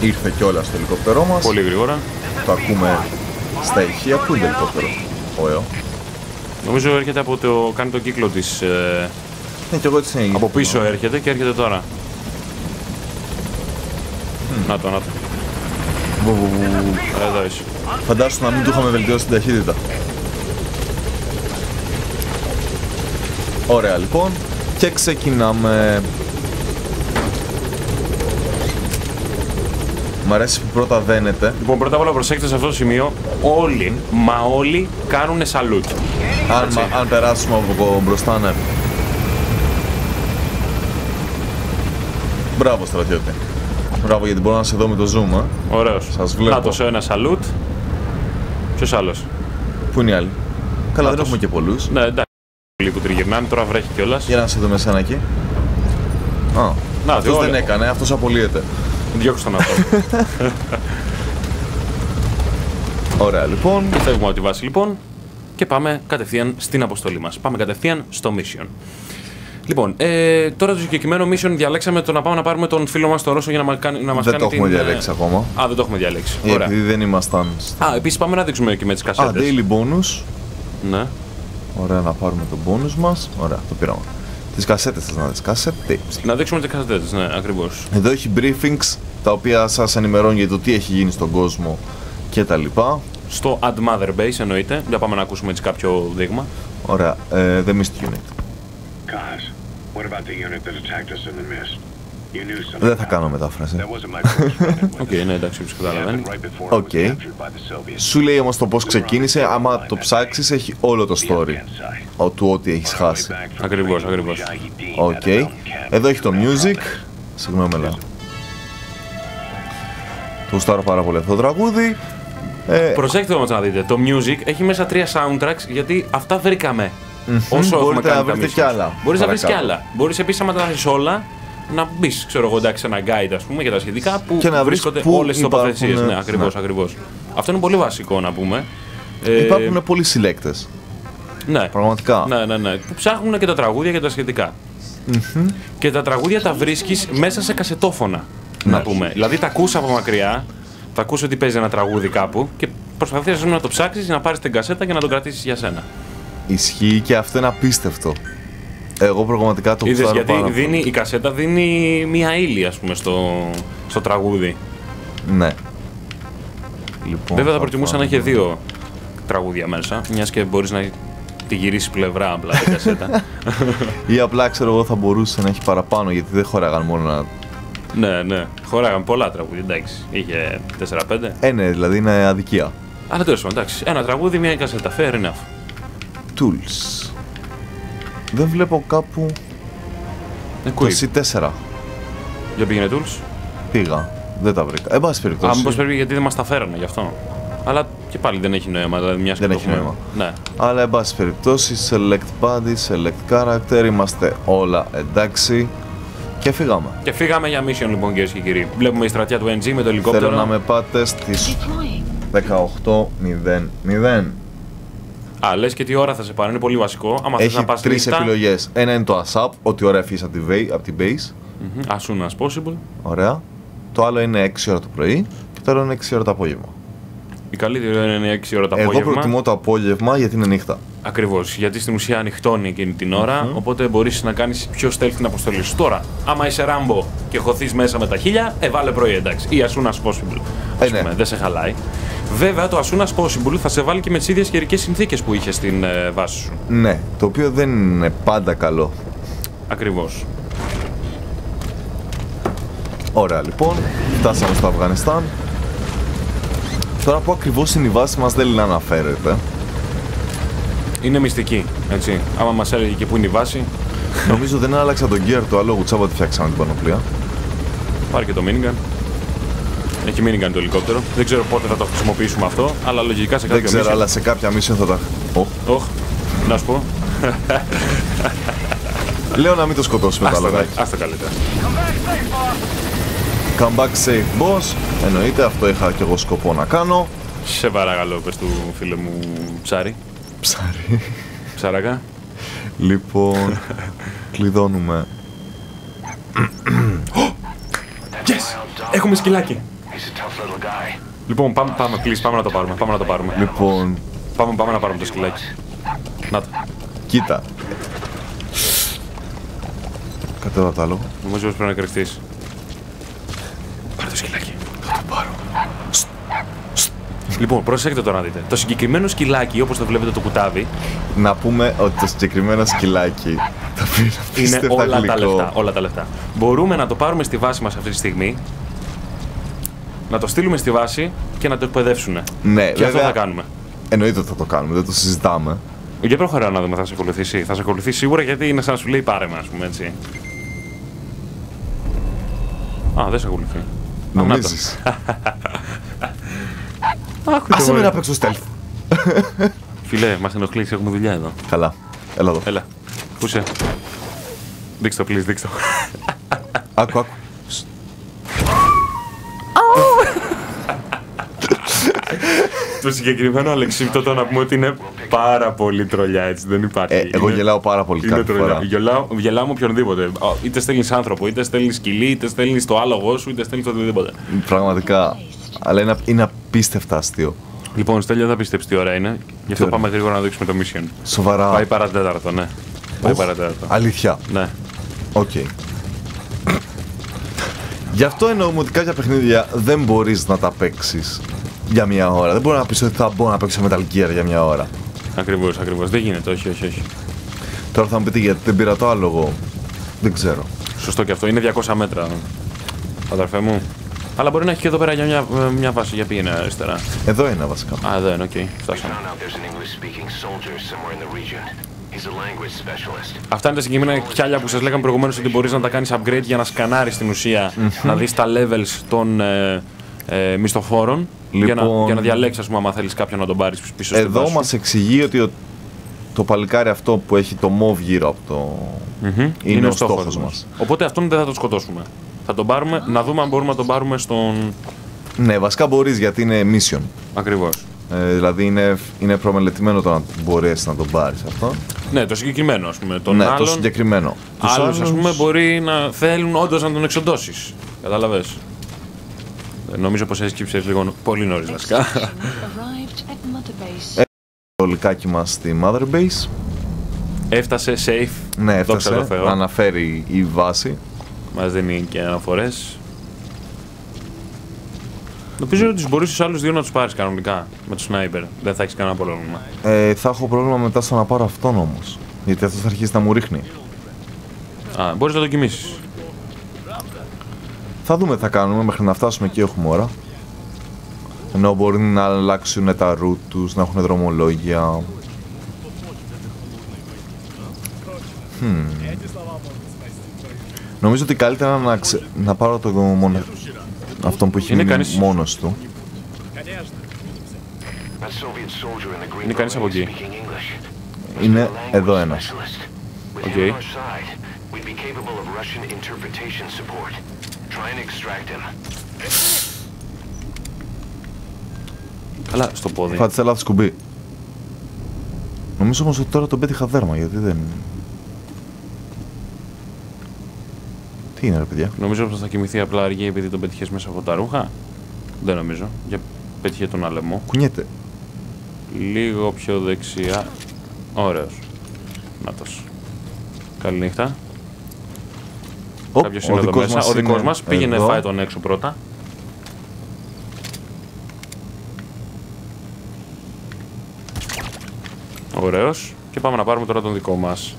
Ήρθε κιόλας το ελικόπτερό μας. Πολύ γρήγορα. Το ακούμε στα ηχεία. Πού είναι το ελικόπτερο? Ωεω. Νομίζω έρχεται από το... κάνει τον κύκλο της... Ναι, κι εγώ έτσι είναι. Από πίσω έρχεται και έρχεται τώρα. Να το, να το. Εδώ είσαι. Φαντάσου να μην του είχαμε βελτιώσει την ταχύτητα. Ωραία, λοιπόν. Και ξεκινάμε. Μ' αρέσει που πρώτα δένεται. Λοιπόν, πρώτα απ' όλα προσέξτε σε αυτό το σημείο. Όλοι, μα όλοι κάνουνε σαλούτ. Αν περάσουμε από μπροστά, ναι. Μπράβο, στρατιώτη. Μπράβο, γιατί μπορώ να σε δω με το zoom, Ωραίος. Σας βλέπω. Να το σε ένα σαλούτ. Ποιος άλλος? Πού είναι οι άλλοι? Καλά, δεν έχουμε και πολλούς. Ναι, εντάξει. Πολλοί που τριγυρνάνε, τώρα βρέχει κιόλας. Για να σε δούμε εσένα εκεί. Αυτός δεν έκανε, αυτός απολύεται. Διώξτε τον αυτό. Ωραία, λοιπόν. Φεύγουμε από τη βάση, λοιπόν, και πάμε κατευθείαν στην αποστολή μας. Πάμε κατευθείαν στο mission. Λοιπόν, τώρα το συγκεκριμένο mission διαλέξαμε το να πάμε να πάρουμε τον φίλο μας τον Ρώσο για να μας κάνει την... Δεν το έχουμε διαλέξει ακόμα. Δεν το έχουμε διαλέξει. Ωραία. Επειδή δεν ήμασταν... Επίσης πάμε να δείξουμε και με τις κασέτες. Daily bonus. Ναι. Ωραία, να πάρουμε τον bonus μας. Ωραία, το πήραμε. Τις κασέτες θες να δεις, κασέτες. Να δείξουμε τις κασέτες, ναι, ακριβώς. Εδώ έχει briefings, τα οποία σας ενημερώνει για το τι έχει γίνει στον κόσμο και τα λοιπά. Στο Add Mother Base εννοείται, για πάμε να ακούσουμε έτσι κάποιο δείγμα. Ωραία, The Mist Unit. Kaz, what about the unit that attacked us in the mist? Δεν θα κάνω μετάφραση. Οκ, ναι, εντάξει, όπως καταλαβαίνει. Οκ. Σου λέει όμως το πώς ξεκίνησε, άμα το ψάξεις έχει όλο το story του ό,τι έχεις χάσει. Ακριβώς. Οκ. Εδώ έχει το music. Συγγνώμη, λέω. Το γουστάρω πάρα πολύ αυτό το τραγούδι. Προσέξτε όμως να δείτε, το music έχει μέσα 3 soundtracks γιατί αυτά βρήκαμε. Όσο μπορείτε να βρείτε κι άλλα. Μπορείς να βρεις κι άλλα. Μπορείς επίσης, άμα τα έχεις όλα, να μπεις, ξέρω εγώ, εντάξει, ένα guide, ας πούμε, για τα σχετικά που βρίσκονται όλες τις τοποθεσίες. Ναι, ακριβώς. Αυτό είναι πολύ βασικό να πούμε. Υπάρχουν πολλοί συλλέκτες. Ναι. Πραγματικά. Ναι. Που ψάχνουν και τα τραγούδια και τα σχετικά. Και τα τραγούδια τα βρίσκεις μέσα σε κασετόφωνα. Να πούμε. Δηλαδή τα ακούς από μακριά, τα ακούς ότι παίζει ένα τραγούδι κάπου και προσπαθείς να το ψάξεις, να πάρεις την κασέτα και να το κρατήσεις για σένα. Ισχύει και αυτό είναι απίστευτο. Εγώ πραγματικά το ξέρω. Γιατί η κασέτα δίνει μία ύλη, ας πούμε, στο τραγούδι. Ναι. Λοιπόν, βέβαια θα προτιμούσα να έχει 2 τραγούδια μέσα, μιας και μπορείς να τη γυρίσεις πλευρά απλά την κασέτα. Ή απλά, ξέρω εγώ, θα μπορούσε να έχει παραπάνω, γιατί δεν χωράγαν μόνο να... Ναι. Χωράγαν πολλά τραγούδια, εντάξει. Είχε 4-5. Ναι, δηλαδή είναι αδικία. Αλλά τέλος πάντων, εντάξει. Ένα τραγούδι, μία κασέτα. Fair enough. Tools. Δεν βλέπω κάπου... Το C4. Για πήγαινε Tools. Πήγα. Δεν τα βρήκα. Εν πάση περιπτώσει. Μήπως πρέπει γιατί δεν μας τα φέρανε γι' αυτό. Αλλά και πάλι δεν έχει νόημα. Δηλαδή δεν έχει νόημα. Ναι. Αλλά εν πάση περιπτώσει, select body, select character, είμαστε όλα εντάξει. Και φύγαμε. Και φύγαμε για mission λοιπόν, κυρίες και κύριοι. Βλέπουμε η στρατιά του NG με το ελικόπτερο. Θέλω να με πάτε στις 18:00. Α, λες και τι ώρα θα σε πάρει, είναι πολύ βασικό. Άμα θες να πας 3 επιλογές. Ένα είναι το ASAP, ό,τι ώρα φύγεις από την base. As soon as possible. Ωραία. Το άλλο είναι 6 ώρα το πρωί και το άλλο είναι 6 ώρα το απόγευμα. Η καλύτερη ώρα είναι 6 ώρα το απόγευμα. Εγώ προτιμώ το απόγευμα γιατί είναι νύχτα. Ακριβώς, γιατί στην ουσία ανοιχτώνει εκείνη την ώρα, οπότε μπορείς να κάνεις πιο stealth την αποστολή σου. Τώρα, άμα είσαι Ράμπο και χωθείς μέσα με τα 1000, βάλε πρωί, εντάξει. Ή as soon as possible. Ναι. Δεν σε χαλάει. Βέβαια, το as soon as possible θα σε βάλει και με τις ίδιες καιρικές συνθήκες που είχες στην βάση σου. Ναι, το οποίο δεν είναι πάντα καλό. Ακριβώς. Ωραία, λοιπόν, φτάσαμε στο Αφγανιστάν. Τώρα που ακριβώς είναι η βάση μας δεν να αναφέρεται. Είναι μυστική, έτσι. Άμα μας έλεγε και πού είναι η βάση. Νομίζω δεν άλλαξα τον gear του αλόγου, τσάμπα τη φτιάξαμε την πανοπλία. Πάρει και το minigun. Έχει minigun το ελικόπτερο. Δεν ξέρω πότε θα το χρησιμοποιήσουμε αυτό, αλλά λογικά σε κάποια mission. Δεν ξέρω, αλλά σε κάποια mission θα τα... Να σου πω. Λέω να μην το σκοτώσουμε το αλογάκι. Ας το καλύτερα. Come back safe, boss. Εννοείται, αυτό είχα και εγώ σκοπό να κάνω. Σε παρακαλώ, πες του φίλε μου ψάρι. Ψαρακά. Λοιπόν, κλειδώνουμε. Yes! Έχουμε σκυλάκι. Λοιπόν, πάμε να το πάρουμε. Λοιπόν, πάμε να πάρουμε το σκυλάκι. Να το. Κοίτα. Κατέβα το άλογο. Νομίζω πως πρέπει να κρυφτείς. Πάρε το σκυλάκι. Θα το πάρω. Λοιπόν, προσέξτε τώρα να δείτε. Το συγκεκριμένο σκυλάκι, όπως το βλέπετε το κουτάβι. Να πούμε ότι το συγκεκριμένο σκυλάκι είναι όλα τα λεφτά. Μπορούμε να το πάρουμε στη βάση μας αυτή τη στιγμή, να το στείλουμε στη βάση και να το εκπαιδεύσουν. Ναι, και αυτό θα κάνουμε. Εννοείται ότι θα το κάνουμε, δεν το συζητάμε. Για προχωρά να δούμε, θα σε ακολουθήσει. Θα σε ακολουθήσει σίγουρα γιατί είναι σαν να σου λέει πάρε με, ας πούμε έτσι. Α, δεν σε ακολουθεί. Νομίζεις. Άσε με να παίξω stealth. Φιλέ, μας ενοχλείς, έχουμε δουλειά εδώ. Καλά, έλα εδώ. Έλα, πού είσαι? Δείξτε το, please, δείξτε το. Άκου. Το συγκεκριμένο αλεξίπτωτο να πούμε ότι είναι πάρα πολύ τρολιά, έτσι, δεν υπάρχει. Εγώ γελάω πάρα πολύ κάθε φορά. Γελάω με οποιονδήποτε. Είτε στέλνεις άνθρωπο, είτε στέλνεις σκυλί, είτε στέλνεις το άλογο σου, είτε στέλνεις οτιδήποτε. Πραγματικά. Αλλά είναι απίστευτα αστείο. Λοιπόν, Στέλια θα πιστέψει τι ώρα είναι. Γι' αυτό πάμε γρήγορα να δείξουμε το mission. Σοβαρά. Πάει παρατέταρτο, ναι. Πάει παρατέταρτο. Αλήθεια. Ναι. Οκ. Γι' αυτό εννοούμε ότι κάποια παιχνίδια δεν μπορείς να τα παίξεις για μια ώρα. Δεν μπορώ να πεις ότι θα μπορώ να παίξω Metal Gear για μια ώρα. Ακριβώς. Δεν γίνεται, όχι. Τώρα θα μου πείτε γιατί δεν πήρα το άλογο. Δεν ξέρω. Σωστό και αυτό. Είναι 200 μέτρα, αδερφέ μου. Αλλά μπορεί να έχει και εδώ πέρα για μια βάση. Για πήγαινε αριστερά. Εδώ είναι βασικά. Α, εδώ είναι, οκ. Φτάσαμε. Αυτά είναι τα συγκεκριμένα κιάλια που σας λέγαμε προηγουμένως ότι μπορείς να τα κάνεις upgrade για να σκανάρεις στην ουσία, να δεις τα levels των μισθοφόρων, λοιπόν, για να διαλέξεις, ας πούμε, άμα θέλεις κάποιον να τον πάρεις πίσω στην βάση. Εδώ μας εξηγεί ότι το παλικάρι αυτό που έχει το mauve γύρω από το... είναι ο στόχος μας. Οπότε αυτόν δεν θα τον σκοτώσουμε. Θα τον πάρουμε, να δούμε αν μπορούμε να τον πάρουμε στον... Ναι, βασικά μπορείς γιατί είναι mission. Ακριβώς. Δηλαδή είναι προμελετημένο το να μπορέσει να τον πάρεις αυτό. Ναι, το συγκεκριμένο, ας πούμε. Ναι, το συγκεκριμένο. Άλλους, ας πούμε, μπορεί να θέλουν όντως να τον εξοντώσεις. Κατάλαβες. Νομίζω πως έσκυψε λίγο πολύ νωρίς, βασικά. Το λικάκι μας στη Mother Base. Έφτασε safe. Ναι, έφτασε. Αναφέρει η βάση. Μας δίνει και αναφορές. Νομίζω ότι μπορείς τους άλλους δύο να τους πάρεις κανονικά με το sniper. Δεν θα έχεις κανένα πρόβλημα. Θα έχω πρόβλημα μετά στο να πάρω αυτόν όμως. Γιατί αυτός θα αρχίσει να μου ρίχνει. Α, μπορείς να το κοιμήσεις. Θα δούμε τι θα κάνουμε μέχρι να φτάσουμε εκεί, έχουμε ώρα. Ενώ μπορεί να αλλάξουν τα route τους, να έχουν δρομολόγια. Νομίζω ότι καλύτερα να πάρω το αυτόν που έχει μείνει μόνος του. Είναι κανείς από εκεί. Είναι εδώ ένας. Okay. Καλά, στο πόδι. Φάτησε λάθος κουμπί. Νομίζω όμως ότι τώρα τον πέτυχα δέρμα, γιατί δεν... Τι είναι ρε παιδιά. Νομίζω πως θα κοιμηθεί απλά αργή επειδή τον πέτυχες μέσα από τα ρούχα. Δεν νομίζω. Για πέτυχε τον άλεμο. Κουνιέται. Λίγο πιο δεξιά. Ωραίος. Νάτος. Καληνύχτα. Κάποιος είναι εδώ μέσα. Ο δικός μας πήγαινε φάει τον έξω πρώτα. Ωραίος. Και πάμε να πάρουμε τώρα τον δικό μας.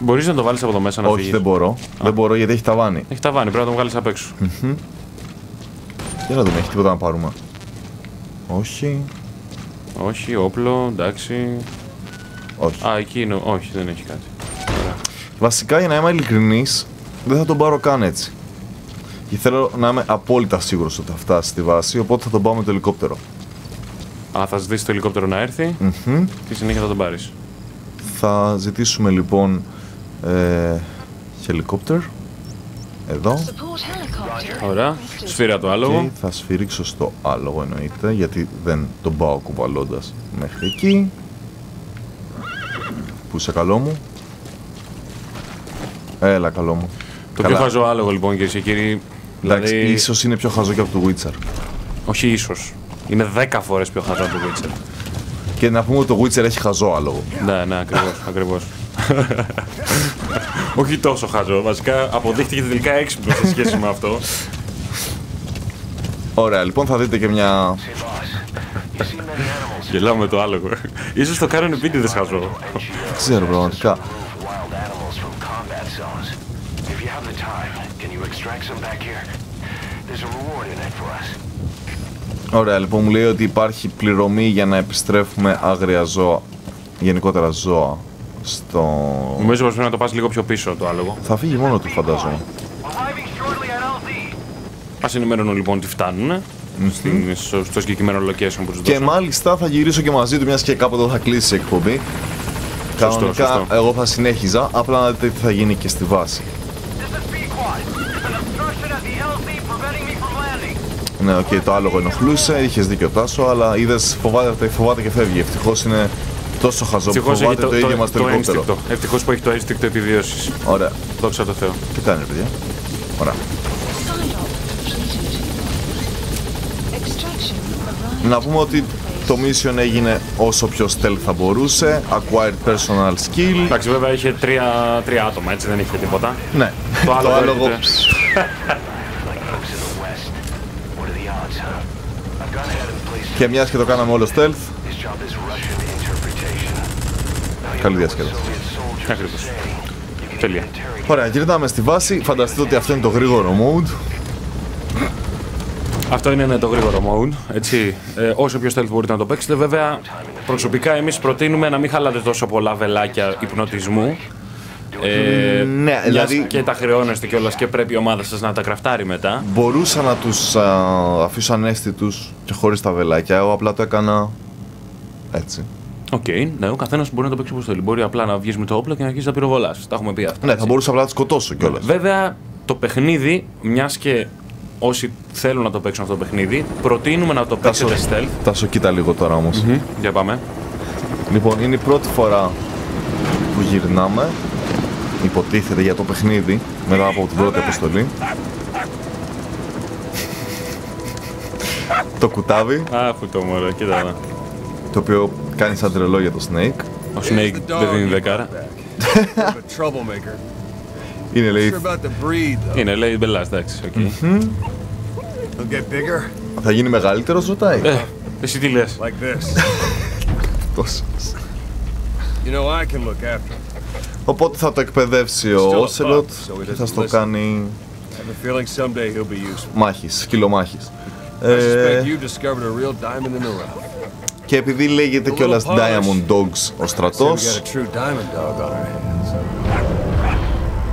Μπορείς να το βάλεις από το μέσα να φύγεις. Όχι, δεν μπορώ. Δεν μπορώ γιατί έχει ταβάνι. Έχει ταβάνι, πρέπει να το βγάλεις απ' έξω. Για να δούμε, έχει τίποτα να πάρουμε. Όχι. Όχι, όπλο, εντάξει. Όχι. Α, εκεί είναι. Όχι, δεν έχει κάτι. Βασικά, για να είμαι ειλικρινής, δεν θα τον πάρω καν έτσι. Και θέλω να είμαι απόλυτα σίγουρος ότι θα φτάσει στη βάση, οπότε θα τον πάω με το ελικόπτερο. Α, θα ζητήσεις το ελικόπτερο να έρθει και συνέχεια θα τον πάρεις. Θα ζητήσουμε λοιπόν χελικόπτερ. Εδώ. Ωραία. Σφύρα το άλογο. Και θα σφυρίξω στο άλογο εννοείται, γιατί δεν τον πάω κουβαλώντας μέχρι εκεί. Πού είσαι καλό μου. Έλα καλό μου. Το πιο χαζό άλογο λοιπόν κυρίες και κύριοι. Εντάξει, δηλαδή... ίσως είναι πιο χαζό και από το Witcher. Όχι ίσως. Είναι 10 φορές πιο χαζό από το Witcher. Και να πούμε ότι το Witcher έχει χαζό άλογο. Ναι, ναι, ακριβώς, ακριβώς. Όχι τόσο χαζό, βασικά αποδείχτηκε τελικά έξυπνο σε σχέση με αυτό. Ωραία, λοιπόν θα δείτε και μια... Γελάω με το άλογο. Ίσως το κάνουν επίτηδες χαζό. Ξέρω πραγματικά. Ωραία, λοιπόν μου λέει ότι υπάρχει πληρωμή για να επιστρέφουμε άγρια ζώα, γενικότερα ζώα, στο... Νομίζω πως πρέπει να το πας λίγο πιο πίσω το άλογο. Θα φύγει μόνο του φαντάζομαι. Ας ενημερώνω λοιπόν ότι φτάνουνε στο συγκεκριμένο location που τους δώσω. Και μάλιστα θα γυρίσω και μαζί του, μιας και κάποτε θα κλείσει η εκπομπή. Κανονικά εγώ θα συνέχιζα, απλά να δείτε τι θα γίνει και στη βάση. Ναι, οκ, το άλογο ενοχλούσε, είχες δίκιο Τάσο, αλλά είδες φοβάται και φεύγει. Ευτυχώς είναι τόσο χαζό που φοβάται το ίδιο μας το ελικόπτερο. Ευτυχώς που έχει το ένστικτο επιβίωσης. Ωραία. Δόξα τω Θεώ. Τι κάνει, παιδιά. Ωραία. Να πούμε ότι το mission έγινε όσο πιο stealth θα μπορούσε. Acquired personal skill. Εντάξει, βέβαια είχε τρία άτομα, έτσι δεν είχε τίποτα. Ναι, το άλογο. Και μιας και το κάναμε όλο stealth. Καλή διασκέδαση. Ακριβώς. Τέλεια. Ωραία, γυρνάμε στη βάση. Φανταστείτε ότι αυτό είναι το γρήγορο mode. Αυτό είναι το γρήγορο mode, έτσι. Όσο πιο stealth μπορείτε να το παίξετε. Βέβαια, προσωπικά εμείς προτείνουμε να μην χαλάτε τόσο πολλά βελάκια υπνοτισμού. Ναι, δηλαδή και τα χρεώνεστε κιόλας και πρέπει η ομάδα σας να τα κραφτάρει μετά. Μπορούσα να τους αφήσω ανέστητους και χωρίς τα βελάκια. Εγώ απλά το έκανα έτσι. Οκ, ναι, ο καθένας μπορεί να το παίξει όπως θέλει. Μπορεί απλά να βγεις με το όπλο και να αρχίσεις να πυροβολάς. Τα έχουμε πει αυτά. Ναι, θα μπορούσα απλά να τους σκοτώσω κιόλας. Βέβαια, το παιχνίδι, μιας και όσοι θέλουν να το παίξουν αυτό το παιχνίδι, προτείνουμε να το παίξετε stealth. Θα σου κοίτα λίγο τώρα όμως. Για πάμε. Λοιπόν, είναι η πρώτη φορά που γυρνάμε. Υποτίθεται για το παιχνίδι μετά από την πρώτη αποστολή. Το κουτάβι. Αχ, το μωρέ, κοίτα. Το οποίο κάνει σαν τρελό για το Snake. Ο Snake δεν δίνει δεκάρα. Είναι λέει. Είναι λέει μπελάς, εντάξει. Θα γίνει μεγαλύτερος, ρωτάει. Εσύ τι λες? Τόσο. Οπότε θα το εκπαιδεύσει ο Ocelot και θα στο κάνει μάχης, σκυλομάχης. Και επειδή λέγεται κιόλας Diamond Dogs ο στρατός,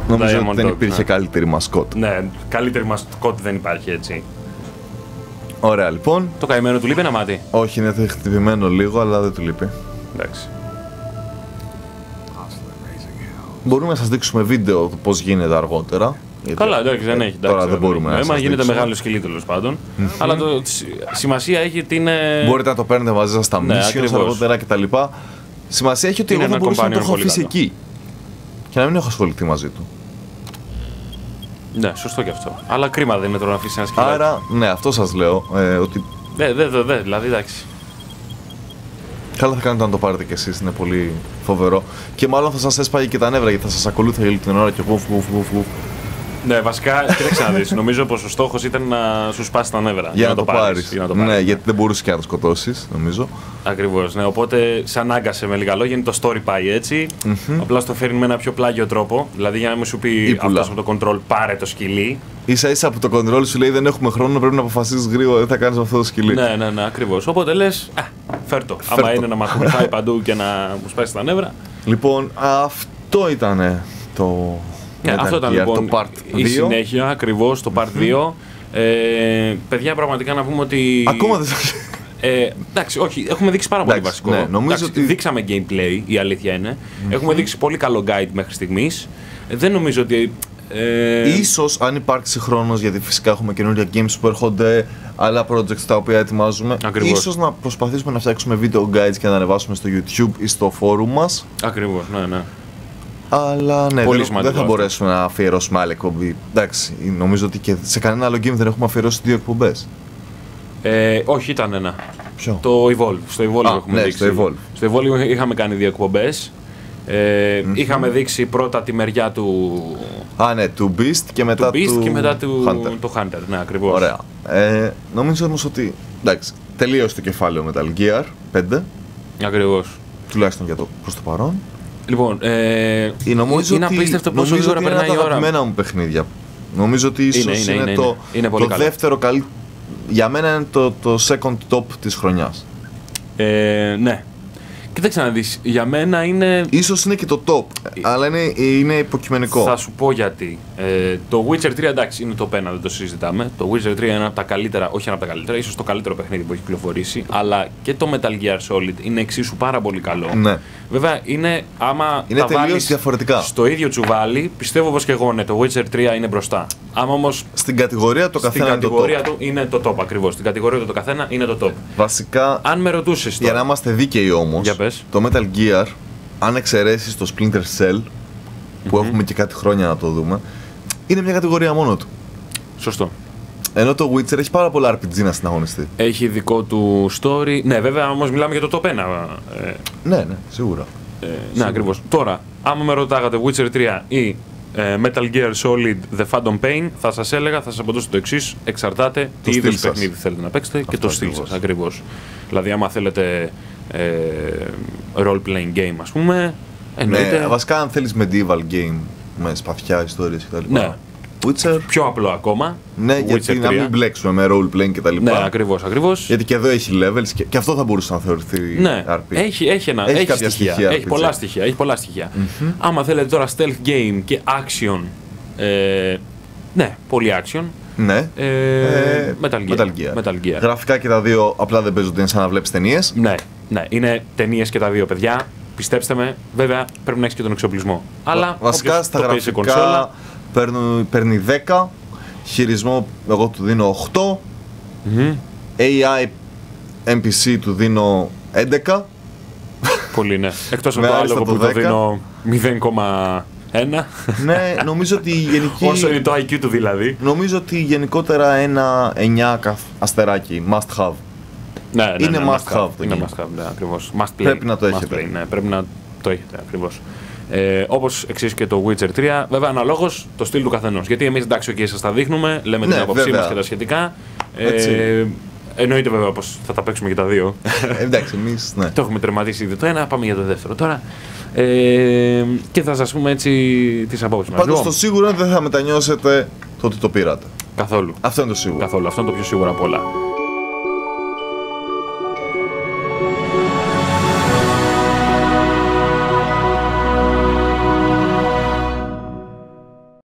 νομίζω ότι δεν υπήρχε καλύτερη μασκότ. Ναι, καλύτερη μασκότ δεν υπάρχει, έτσι. Ωραία, λοιπόν. Το καημένο του λείπει ένα μάτι? Όχι, είναι χτυπημένο λίγο, αλλά δεν του λείπει. Εντάξει. Μπορούμε να σας δείξουμε βίντεο του πώς γίνεται αργότερα. Καλά, εντάξει, δεν έχει. Τώρα δεν μπορούμε να σας δείξουμε. Γίνεται μεγάλο σκυλί τέλος πάντων. Αλλά σημασία έχει ότι είναι. Μπορείτε να το παίρνετε μαζί σας στα missions αργότερα κτλ. Σημασία έχει ότι εγώ θα μπορούσα να το έχω αφήσει εκεί. Και να μην έχω ασχοληθεί μαζί του. Ναι, σωστό και αυτό. Αλλά κρίμα δεν είναι τώρα να αφήσει ένα σκυλί. Άρα, ναι, αυτό σας λέω. Ότι... δηλαδή εντάξει. Καλά θα κάνετε να το πάρετε κι εσείς, είναι πολύ φοβερό. Και μάλλον θα σας έσπαγε και τα νεύρα γιατί θα σας ακολούθησε όλη την ώρα και γουφ. Ναι, βασικά, κοίταξε να δεις. Νομίζω πως ο στόχος ήταν να σου σπάσει τα νεύρα. Για να το πάρεις. Ναι, γιατί δεν μπορούσε και να το σκοτώσεις, νομίζω. Ακριβώς, ναι. Οπότε σε ανάγκασε με λίγα λόγια, είναι το story πάει έτσι. Απλά στο φέρνει με ένα πιο πλάγιο τρόπο. Δηλαδή για να μην σου πει αυτός από το control πάρε το σκυλί. Ίσα ίσα από το control σου λέει δεν έχουμε χρόνο, πρέπει να αποφασίσεις γρήγορα τι θα κάνεις με αυτό το σκυλί. Ναι, ακριβώς. Οπότε λες, φέρτο. Άμα είναι να μαχωμηθάει παντού και να μου σπάσει τα νεύρα. Λοιπόν, αυτό ήταν το. Αυτό ήταν λοιπόν το part 2. Η συνέχεια, ακριβώς, το part 2. Παιδιά, πραγματικά να πούμε ότι. Ακόμα δεν εντάξει, όχι, έχουμε δείξει πάρα πολύ βασικό. Ναι, νομίζω ότι... Δείξαμε gameplay, η αλήθεια είναι. Έχουμε δείξει πολύ καλό guide μέχρι στιγμής. Δεν νομίζω ότι. Ίσως αν υπάρξει χρόνος, γιατί φυσικά έχουμε καινούργια games που έρχονται, άλλα projects τα οποία ετοιμάζουμε. Ακριβώς. Ίσως να προσπαθήσουμε να φτιάξουμε video guides και να ανεβάσουμε στο YouTube ή στο forum μας. Ακριβώς, ναι. Αλλά ναι, δεν θα μπορέσουμε να αφιερώσουμε άλλη εκπομπή. Εντάξει, νομίζω ότι και σε κανένα άλλο game δεν έχουμε αφιερώσει 2 εκπομπές. Όχι, ήταν ένα. Ποιο? Το Evolve. Στο Evolve έχουμε δείξει. Στο Evolve είχαμε κάνει 2 εκπομπές. Είχαμε δείξει πρώτα τη μεριά του. Ναι, του Beast και μετά του Hunter. Ναι, ακριβώς. Ωραία. Νομίζω όμως ότι. Εντάξει, τελείωσε το κεφάλαιο Metal Gear 5. Ακριβώς. Τουλάχιστον προς το παρόν. Λοιπόν, είναι απίστευτο πόσο γρήγορα περνάει η ώρα. Είναι τα αγαπημένα μου παιχνίδια. Νομίζω ότι ίσως είναι το δεύτερο καλύτερο. Για μένα είναι το second top της χρονιάς. Ναι. Κοίταξε να δεις, για μένα είναι. Ίσως είναι και το top, αλλά είναι υποκειμενικό. Θα σου πω γιατί. Το Witcher 3 εντάξει είναι το 1, δεν το συζητάμε. Το Witcher 3 είναι από τα καλύτερα, όχι ένα από τα καλύτερα, ίσως το καλύτερο παιχνίδι που έχει κυκλοφορήσει. Αλλά και το Metal Gear Solid είναι εξίσου πάρα πολύ καλό. Ναι. Βέβαια είναι, άμα είναι τα τελείως διαφορετικά. Στο ίδιο τσουβάλι, πιστεύω πως και εγώ ναι, το Witcher 3 είναι μπροστά. Άμα όμως. Στην κατηγορία το καθένα στην κατηγορία του είναι το top ακριβώς. Στην κατηγορία του το καθένα είναι το top. Βασικά. Αν με ρωτούσες. Για να είμαστε δίκαιοι όμως. Το Metal Gear, αν εξαιρέσεις το Splinter Cell, που έχουμε και κάτι χρόνια να το δούμε, είναι μια κατηγορία μόνο του. Σωστό. Ενώ το Witcher έχει πάρα πολλά RPG να συναγωνιστεί. Έχει δικό του story. Ναι, βέβαια όμως μιλάμε για το top 1. Ναι, σίγουρα. Ναι, ακριβώς. Τώρα, άμα με ρωτάγατε Witcher 3 ή Metal Gear Solid The Phantom Pain, θα σας έλεγα, θα σας απαντήσω το εξής. Εξαρτάται τι είδος παιχνίδι θέλετε να παίξετε και το στυλ σας. Ακριβώς. Δηλαδή, άμα θέλετε role-playing game, ας πούμε. Εννοείται... Ναι, βασικά, αν θέλεις medieval game με σπαθιά, ιστορίες κτλ. Ναι. Witcher. Πιο απλό ακόμα. Ναι, γιατί να μην μπλέξουμε με role-playing κτλ. Ναι, ακριβώς. Γιατί και εδώ έχει levels και αυτό θα μπορούσε να θεωρηθεί RPG. Έχει κάποια στοιχεία. Έχει πολλά στοιχεία. Άμα θέλετε τώρα stealth game και action. Ναι, πολύ action. Ναι. Metal Gear. Γραφικά και τα δύο απλά δεν παίζονται, είναι σαν να βλέπεις ταινίες. Ναι, είναι ταινίες και τα δύο, παιδιά. Πιστέψτε με, βέβαια πρέπει να έχεις και τον εξοπλισμό. Αλλά βασικά στα γραφικά παίρνει 10, χειρισμό εγώ του δίνω 8, AI NPC του δίνω 11. Πολύ, ναι. Εκτός από το άλλο που το δίνω 0,1. Ναι, νομίζω ότι η γενική... Όσο είναι το IQ του δηλαδή. Νομίζω ότι γενικότερα ένα 9 αστεράκι, must have. Ναι, είναι must have. Είναι must have, ναι, ακριβώς. Πρέπει να το έχετε. Ναι, πρέπει να το έχετε, ακριβώς. Όπως εξίσου και το Witcher 3, βέβαια αναλόγως το στυλ του καθενός. Γιατί εμείς εντάξει, και σας τα δείχνουμε, λέμε την άποψή μας και τα σχετικά. Εννοείται βέβαια πως θα τα παίξουμε και τα δύο. Εντάξει, εμείς ναι. Το έχουμε τερματίσει ήδη το ένα, πάμε για το δεύτερο τώρα. Και θα σας πούμε έτσι τις απόψεις μας. Πάντως το σίγουρο δεν θα μετανιώσετε το ότι το πήρατε. Καθόλου. Αυτό είναι το σίγουρο. Καθόλου. Αυτό είναι το πιο σίγουρο από όλα.